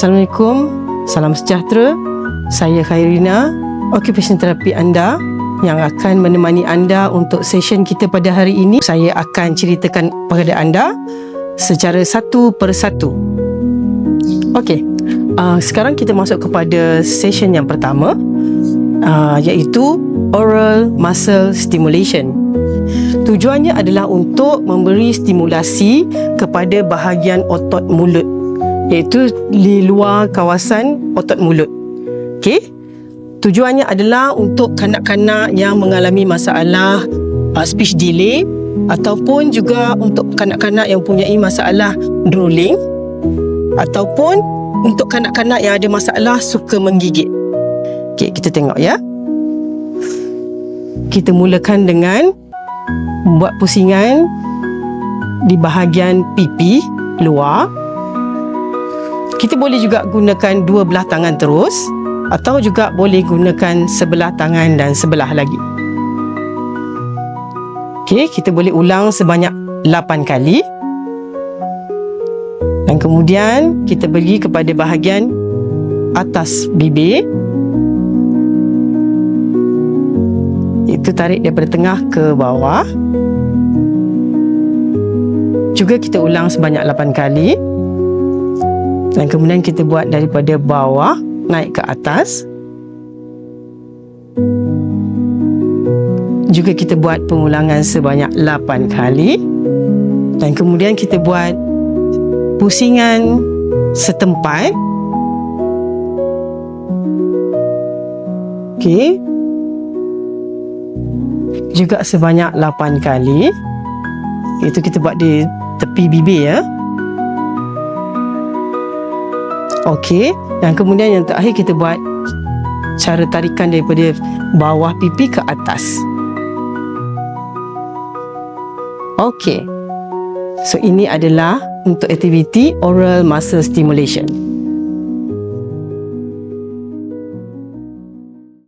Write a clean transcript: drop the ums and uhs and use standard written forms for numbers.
Assalamualaikum, salam sejahtera. Saya Khairina, occupational therapy anda yang akan menemani anda untuk session kita pada hari ini. Saya akan ceritakan kepada anda secara satu persatu. Okey, sekarang kita masuk kepada session yang pertama, iaitu oral muscle stimulation. Tujuannya adalah untuk memberi stimulasi kepada bahagian otot mulut, iaitu di luar kawasan otot mulut. Okey, tujuannya adalah untuk kanak-kanak yang mengalami masalah speech delay, ataupun juga untuk kanak-kanak yang mempunyai masalah drooling, ataupun untuk kanak-kanak yang ada masalah suka menggigit. Okey, kita tengok ya. Kita mulakan dengan buat pusingan di bahagian pipi luar. Kita boleh juga gunakan dua belah tangan terus, atau juga boleh gunakan sebelah tangan dan sebelah lagi. Okey, kita boleh ulang sebanyak 8 kali. Dan kemudian kita pergi kepada bahagian atas bibir. Itu tarik daripada tengah ke bawah. Juga kita ulang sebanyak 8 kali. Dan kemudian kita buat daripada bawah naik ke atas. Juga kita buat pengulangan sebanyak 8 kali. Dan kemudian kita buat pusingan setempat. Okey. Juga sebanyak 8 kali. Itu kita buat di tepi bibir ya. Okey, dan kemudian yang terakhir kita buat cara tarikan daripada bawah pipi ke atas. Okey. So ini adalah untuk aktiviti oral muscle stimulation.